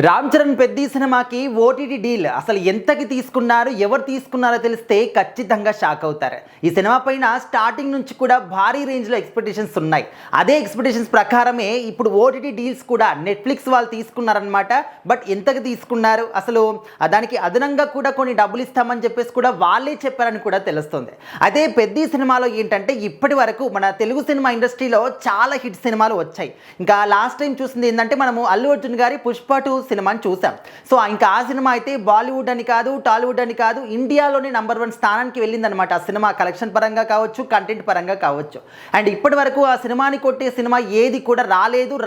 రామ్ చరణ్ పెద్ది సినిమాకి OTT deal అసలు ఎంతకి తీసుకున్నారు, ఎవరు తీసుకున్నారో తెలిస్తే ఖచ్చితంగా షాక్ అవుతారు. ఈ సినిమా పైన స్టార్టింగ్ నుంచి కూడా భారీ రేంజ్లో ఎక్స్పెక్టేషన్స్ ఉన్నాయి. అదే ఎక్స్పెక్టేషన్స్ ప్రకారమే ఇప్పుడు ఓటీటీ డీల్స్ కూడా నెట్ఫ్లిక్స్ వాళ్ళు తీసుకున్నారనమాట. బట్ ఎంతకి తీసుకున్నారు, అసలు దానికి అదనంగా కూడా కొన్ని డబ్బులు ఇస్తామని చెప్పేసి కూడా వాళ్ళే చెప్పారని కూడా తెలుస్తుంది. అదే పెద్ది సినిమాలో ఏంటంటే ఇప్పటి వరకు మన తెలుగు సినిమా ఇండస్ట్రీలో చాలా హిట్ సినిమాలు వచ్చాయి. ఇంకా లాస్ట్ టైం చూసింది ఏంటంటే మనము అల్లు అర్జున్ గారి పుష్ప 2 సినిమాని చూసాం. సో ఇంకా ఆ సినిమా అయితే బాలీవుడ్ అని కాదు, టాలీవుడ్ అని కాదు, ఇండియాలోనే నంబర్ 1 స్థానానికి వెళ్ళిందనమాట. ఆ సినిమా కలెక్షన్ పరంగా కావచ్చు, కంటెంట్ పరంగా కావచ్చు. అండ్ ఇప్పటి వరకు ఆ సినిమాని కొట్టే సినిమా ఏది కూడా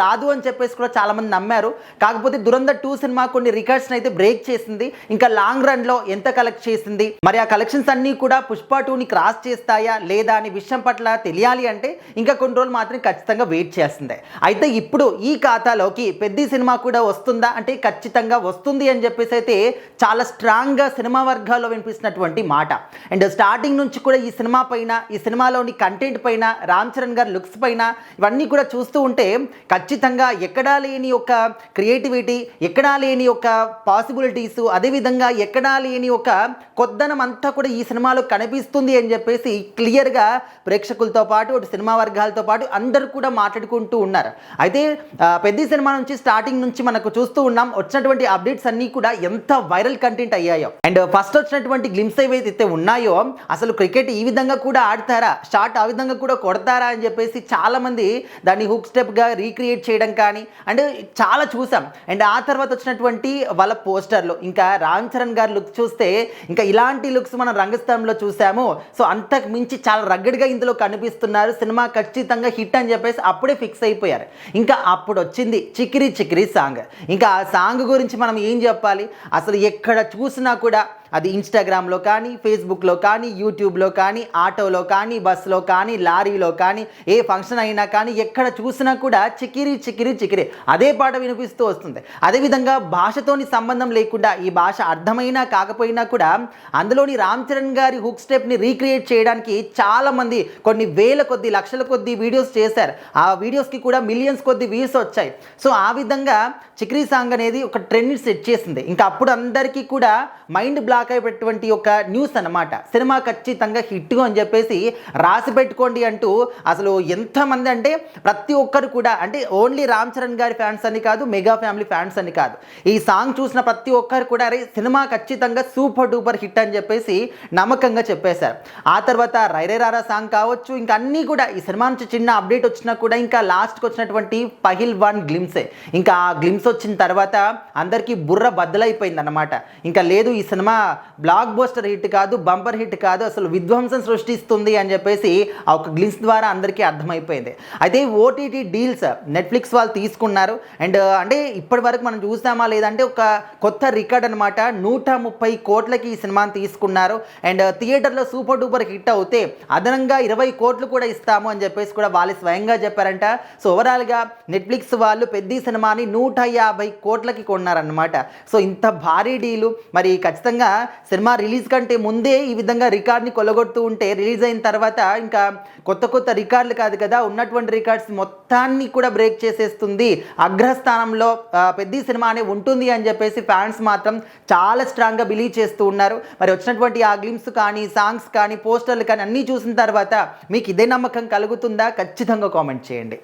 రాదు అని చెప్పేసి కూడా చాలామంది నమ్మారు. కాకపోతే దురంధర్ 2 సినిమా కొన్ని రికార్డ్స్ని అయితే బ్రేక్ చేసింది. ఇంకా లాంగ్ రన్లో ఎంత కలెక్ట్ చేసింది, మరి ఆ కలెక్షన్స్ అన్నీ కూడా పుష్ప 2ని క్రాస్ చేస్తాయా లేదా అనే విషయం పట్ల తెలియాలి అంటే ఇంకా కొన్ని రోజులు మాత్రం ఖచ్చితంగా వెయిట్ చేస్తుంది. అయితే ఇప్పుడు ఈ ఖాతాలోకి పెద్ది సినిమా కూడా వస్తుందా అంటే ఖచ్చితంగా వస్తుంది అని చెప్పేసి అయితే చాలా స్ట్రాంగ్గా సినిమా వర్గాల్లో వినిపిస్తున్నటువంటి మాట. అండ్ స్టార్టింగ్ నుంచి కూడా ఈ సినిమా పైన, ఈ సినిమాలోని కంటెంట్ పైన, రామ్ చరణ్ గారి లుక్స్ పైన ఇవన్నీ కూడా చూస్తూ ఉంటే ఖచ్చితంగా ఎక్కడా లేని ఒక క్రియేటివిటీ, ఎక్కడా లేని ఒక పాసిబిలిటీస్, అదేవిధంగా ఎక్కడా లేని ఒక కొద్దనం అంతా కూడా ఈ సినిమాలో కనిపిస్తుంది అని చెప్పేసి క్లియర్గా ప్రేక్షకులతో పాటు అటు సినిమా వర్గాలతో పాటు అందరూ కూడా మాట్లాడుకుంటూ ఉన్నారు. అయితే పెద్ద సినిమా నుంచి స్టార్టింగ్ నుంచి మనకు చూస్తూ ఉన్నాం. వచ్చినటువంటి అప్డేట్స్ అన్నీ కూడా ఎంత వైరల్ కంటెంట్ అయ్యాయో. అండ్ ఫస్ట్ వచ్చినటువంటి గ్లిమ్స్ ఏవైతే ఉన్నాయో, అసలు క్రికెట్ ఈ విధంగా కూడా ఆడతారా, షాట్ ఆ విధంగా కూడా కొడతారా అని చెప్పేసి చాలామంది దాన్ని హుక్ స్టెప్గా రీక్రియేట్ చేయడం కానీ అండ్ చాలా చూసాం. అండ్ ఆ తర్వాత వచ్చినటువంటి వాళ్ళ పోస్టర్లు, ఇంకా రామ్ చరణ్ గారి లుక్స్ చూస్తే ఇంకా ఇలాంటి లుక్స్ మనం రంగస్థలంలో చూసాము. సో అంతకు మించి చాలా రగ్గడ్గా ఇందులో కనిపిస్తున్నారు. సినిమా ఖచ్చితంగా హిట్ అని చెప్పేసి అప్పుడే ఫిక్స్ అయిపోయారు. ఇంకా అప్పుడు వచ్చింది చికిరి చికిరి సాంగ్. ఇంకా ఆ సాంగ్ గురించి మనం ఏం చెప్పాలి, అసలు ఎక్కడ చూసినా కూడా అది ఇన్స్టాగ్రామ్లో కానీ, ఫేస్బుక్లో కానీ, యూట్యూబ్లో కానీ, ఆటోలో కానీ, బస్సులో కానీ, లారీలో కానీ, ఏ ఫంక్షన్ అయినా కానీ ఎక్కడ చూసినా కూడా చికిరి చికిరి చికిరి అదే పాట వినిపిస్తూ వస్తుంది. అదేవిధంగా భాషతోని సంబంధం లేకుండా, ఈ భాష అర్థమైనా కాకపోయినా కూడా అందులోని రామ్ చరణ్ గారి హుక్ స్టెప్ని రీక్రియేట్ చేయడానికి చాలామంది కొన్ని వేల కొద్ది, లక్షల కొద్ది వీడియోస్ చేశారు. ఆ వీడియోస్కి కూడా మిలియన్స్ కొద్ది వ్యూస్ వచ్చాయి. సో ఆ విధంగా చికిరి సాంగ్ అనేది ఒక ట్రెండ్ని సెట్ చేసింది. ఇంకా అప్పుడు అందరికీ కూడా మైండ్ బ్లాక్ అయినటువంటి ఒక న్యూస్ అన్నమాట. సినిమా ఖచ్చితంగా హిట్ అని చెప్పేసి రాసి పెట్టుకోండి అంటూ అసలు ఎంతమంది అంటే ప్రతి ఒక్కరు కూడా, అంటే ఓన్లీ రామ్ చరణ్ గారి ఫ్యాన్స్ అని కాదు, మెగా ఫ్యామిలీ ఫ్యాన్స్ అని కాదు, ఈ సాంగ్ చూసిన ప్రతి ఒక్కరు కూడా అరే సినిమా ఖచ్చితంగా సూపర్ డూపర్ హిట్ అని చెప్పేసి నమ్మకంగా చెప్పేశారు. ఆ తర్వాత రైరే రారా సాంగ్ కావచ్చు, ఇంకా అన్నీ కూడా ఈ సినిమా నుంచి చిన్న అప్డేట్ వచ్చినా కూడా ఇంకా లాస్ట్కి వచ్చినటువంటి పహిల్వాన్ గ్లిమ్సే. ఇంకా ఆ గ్లిమ్స్ వచ్చిన తర్వాత అందరికీ బుర్ర బద్దలైపోయింది అన్నమాట. ఇంకా లేదు ఈ సినిమా బ్లాక్ బస్టర్ హిట్ కాదు, బంపర్ హిట్ కాదు, అసలు విధ్వంసం సృష్టిస్తుంది అని చెప్పేసి ఆ ఒక గ్లిమ్స్ ద్వారా అందరికీ అర్థమైపోయింది. అయితే ఓటీటీ డీల్స్ నెట్ఫ్లిక్స్ వాళ్ళు తీసుకున్నారు. అండ్ అంటే ఇప్పటి వరకు మనం చూసామా లేదంటే ఒక కొత్త రికార్డ్ అనమాట. 130 కోట్లకి ఈ సినిమాని తీసుకున్నారు. అండ్ థియేటర్లో సూపర్ డూపర్ హిట్ అవుతే అదనంగా 20 కోట్లు కూడా ఇస్తాము అని చెప్పేసి కూడా వాళ్ళు స్వయంగా చెప్పారంట. సో ఓవరాల్గా నెట్ఫ్లిక్స్ వాళ్ళు పెద్ద సినిమాని 150 కోట్లకి కొన్నారనమాట. సో ఇంత భారీ డీలు. మరి ఖచ్చితంగా సినిమా రిలీజ్ కంటే ముందే ఈ విధంగా రికార్డ్ని కొలగొడుతూ ఉంటే రిలీజ్ అయిన తర్వాత ఇంకా కొత్త రికార్డులు కాదు కదా, ఉన్నటువంటి రికార్డ్స్ మొత్తాన్ని కూడా బ్రేక్ చేసేస్తుంది, అగ్రస్థానంలో పెద్ద సినిమా అనే ఉంటుంది అని చెప్పేసి ఫ్యాన్స్ మాత్రం చాలా స్ట్రాంగ్గా బిలీవ్ చేస్తూ ఉన్నారు. మరి వచ్చినటువంటి ఆ గ్లిమ్స్ కానీ, సాంగ్స్ కానీ, పోస్టర్లు కానీ అన్నీ చూసిన తర్వాత మీకు ఇదే నమ్మకం కలుగుతుందా? ఖచ్చితంగా కామెంట్ చేయండి.